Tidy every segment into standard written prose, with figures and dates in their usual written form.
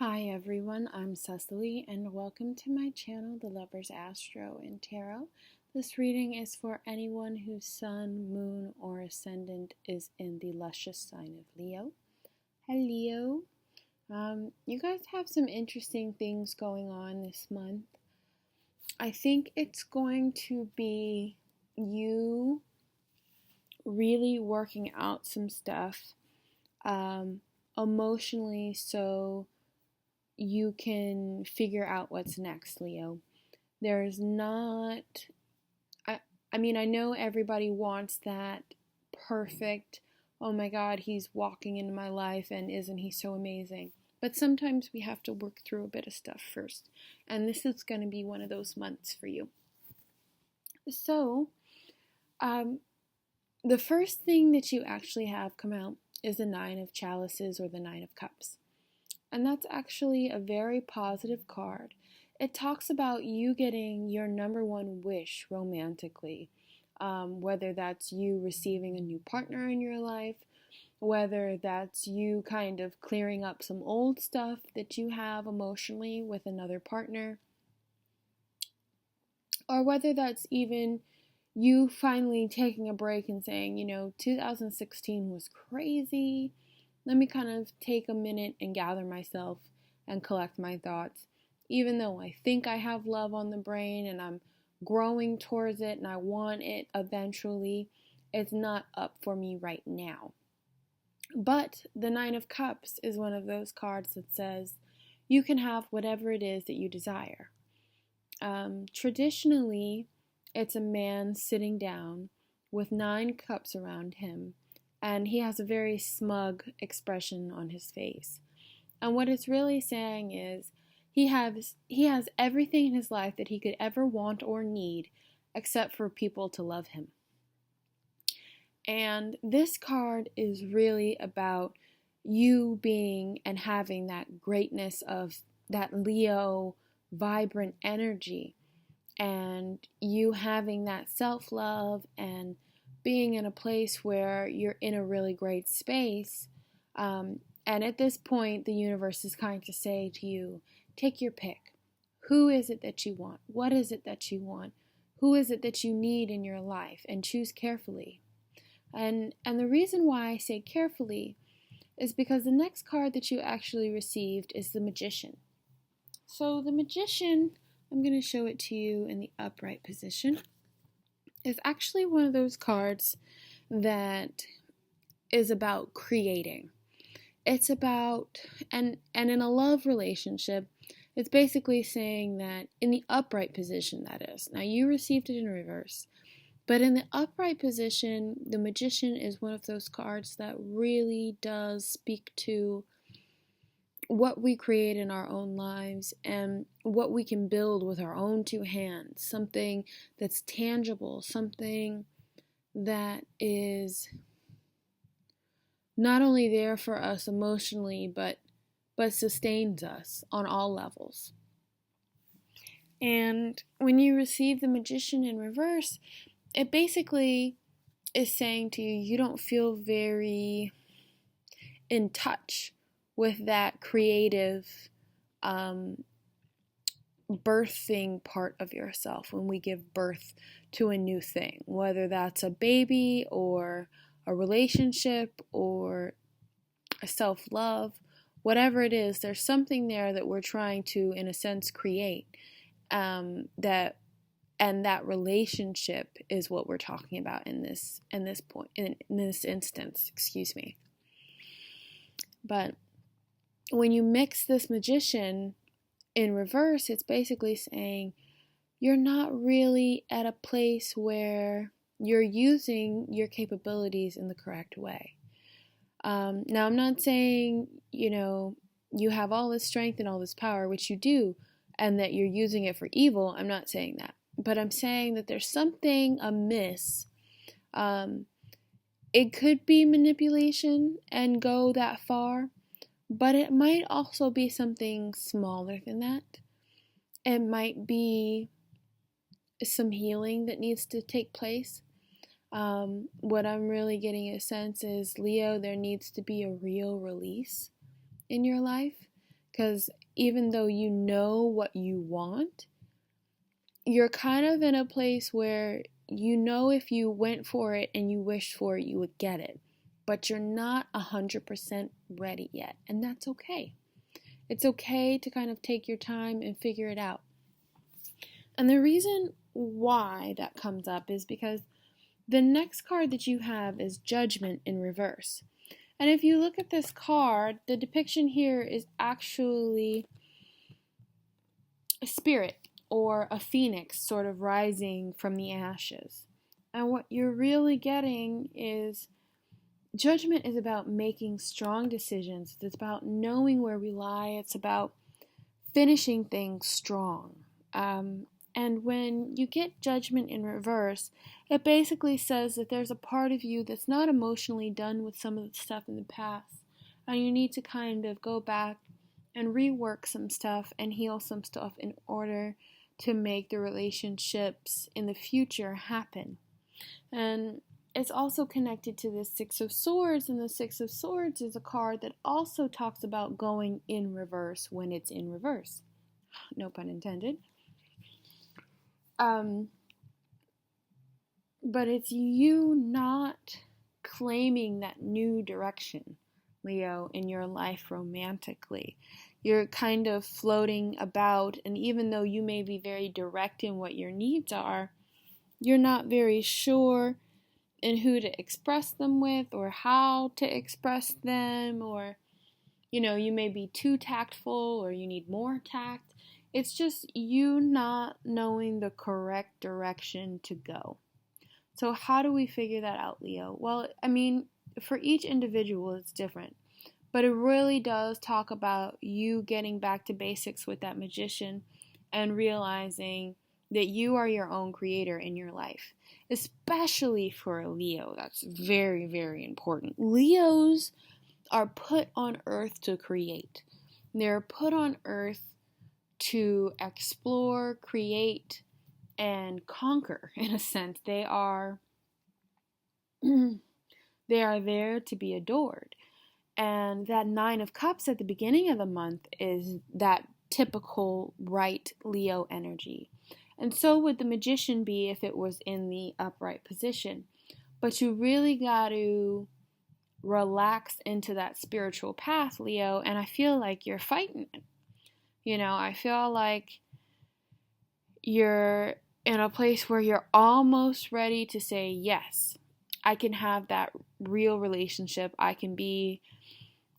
Hi everyone, I'm Cecily and welcome to my channel, The Lover's Astro and Tarot. This reading is for anyone whose sun, moon, or ascendant is in the luscious sign of Leo. Hi Leo. You guys have some interesting things going on this month. I think it's going to be you really working out some stuff emotionally, so you can figure out what's next, Leo. There's not, I know everybody wants that perfect, oh my God, he's walking into my life and isn't he so amazing? But sometimes we have to work through a bit of stuff first. And this is going to be one of those months for you. So, the first thing that you actually have come out is the Nine of Chalices or the Nine of Cups. And that's actually a very positive card. It talks about you getting your number one wish romantically, whether that's you receiving a new partner in your life, whether that's you kind of clearing up some old stuff that you have emotionally with another partner, or whether that's even you finally taking a break and saying, 2016 was crazy. Let me kind of take a minute and gather myself and collect my thoughts. Even though I think I have love on the brain and I'm growing towards it and I want it eventually, it's not up for me right now. But the Nine of Cups is one of those cards that says you can have whatever it is that you desire. Traditionally, it's a man sitting down with 9 cups around him, and he has a very smug expression on his face. And what it's really saying is he has everything in his life that he could ever want or need except for people to love him. And this card is really about you being and having that greatness of that Leo vibrant energy, and you having that self-love and being in a place where you're in a really great space. And at this point, the universe is kind to say to you, take your pick. Who is it that you want? What is it that you want? Who is it that you need in your life? And choose carefully. And the reason why I say carefully is because the next card that you actually received is the Magician. So the Magician, I'm going to show it to you in the upright position, is actually one of those cards that is about creating. It's about, and in a love relationship, it's basically saying that in the upright position, that is. Now you received it in reverse, but in the upright position, the Magician is one of those cards that really does speak to what we create in our own lives and what we can build with our own 2 hands, something that's tangible, something that is not only there for us emotionally, but sustains us on all levels. And when you receive the Magician in reverse, it basically is saying to you, you don't feel very in touch with that creative birthing part of yourself when we give birth to a new thing, whether that's a baby or a relationship or a self-love, whatever it is, there's something there that we're trying to, in a sense, create. That relationship is what we're talking about in this instance, excuse me. But when you mix this Magician in reverse, it's basically saying you're not really at a place where you're using your capabilities in the correct way. Now, I'm not saying, you have all this strength and all this power, which you do, and that you're using it for evil. I'm not saying that. But I'm saying that there's something amiss. It could be manipulation and go that far, but it might also be something smaller than that. It might be some healing that needs to take place. What I'm really getting a sense is, Leo, there needs to be a real release in your life. Because even though you know what you want, you're kind of in a place where you know if you went for it and you wished for it, you would get it. But you're not 100% ready yet, and that's okay. It's okay to kind of take your time and figure it out. And the reason why that comes up is because the next card that you have is Judgment in reverse. And if you look at this card, the depiction here is actually a spirit or a phoenix sort of rising from the ashes. And what you're really getting is Judgment is about making strong decisions. It's about knowing where we lie. It's about finishing things strong. And when you get Judgment in reverse, it basically says that there's a part of you that's not emotionally done with some of the stuff in the past. And you need to kind of go back and rework some stuff and heal some stuff in order to make the relationships in the future happen. And it's also connected to the Six of Swords, and the Six of Swords is a card that also talks about going in reverse when it's in reverse. No pun intended. But it's you not claiming that new direction, Leo, in your life romantically. You're kind of floating about, and even though you may be very direct in what your needs are, you're not very sure in who to express them with or how to express them, or, you may be too tactful or you need more tact. It's just you not knowing the correct direction to go. So how do we figure that out, Leo? Well, for each individual, it's different. But it really does talk about you getting back to basics with that Magician and realizing that you are your own creator in your life. Especially for a Leo, that's very, very important. Leos are put on earth to create. They're put on earth to explore, create, and conquer, in a sense. They are there to be adored. And that Nine of Cups at the beginning of the month is that typical right Leo energy. And so would the Magician be if it was in the upright position. But you really got to relax into that spiritual path, Leo, and I feel like you're fighting it. I feel like you're in a place where you're almost ready to say, yes, I can have that real relationship. I can be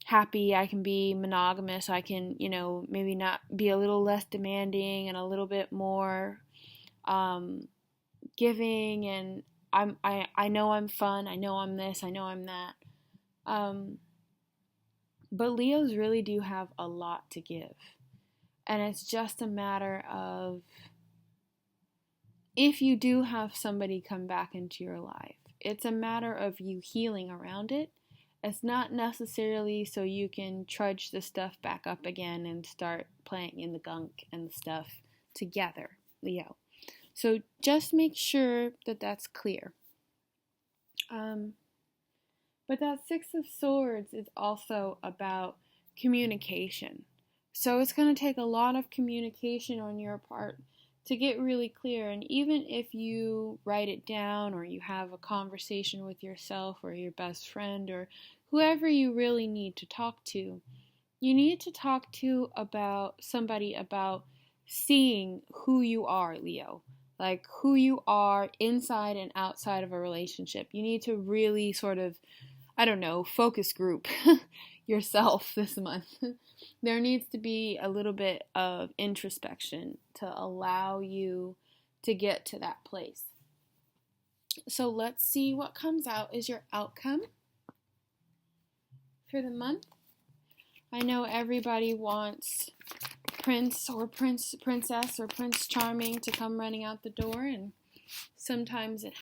happy. I can be monogamous. I can, maybe not be a little less demanding and a little bit more giving, and I know I'm fun, I know I'm this, I know I'm that. But Leos really do have a lot to give. And it's just a matter of, if you do have somebody come back into your life, it's a matter of you healing around it. It's not necessarily so you can trudge the stuff back up again and start playing in the gunk and the stuff together, Leo. So just make sure that that's clear. But that Six of Swords is also about communication. So it's going to take a lot of communication on your part to get really clear. And even if you write it down or you have a conversation with yourself or your best friend or whoever you really need to talk to, you need to talk to somebody about seeing who you are, Leo. Like who you are inside and outside of a relationship. You need to really sort of, focus group yourself this month. There needs to be a little bit of introspection to allow you to get to that place. So let's see what comes out as your outcome for the month. I know everybody wants Prince or Princess or Prince Charming to come running out the door, and sometimes it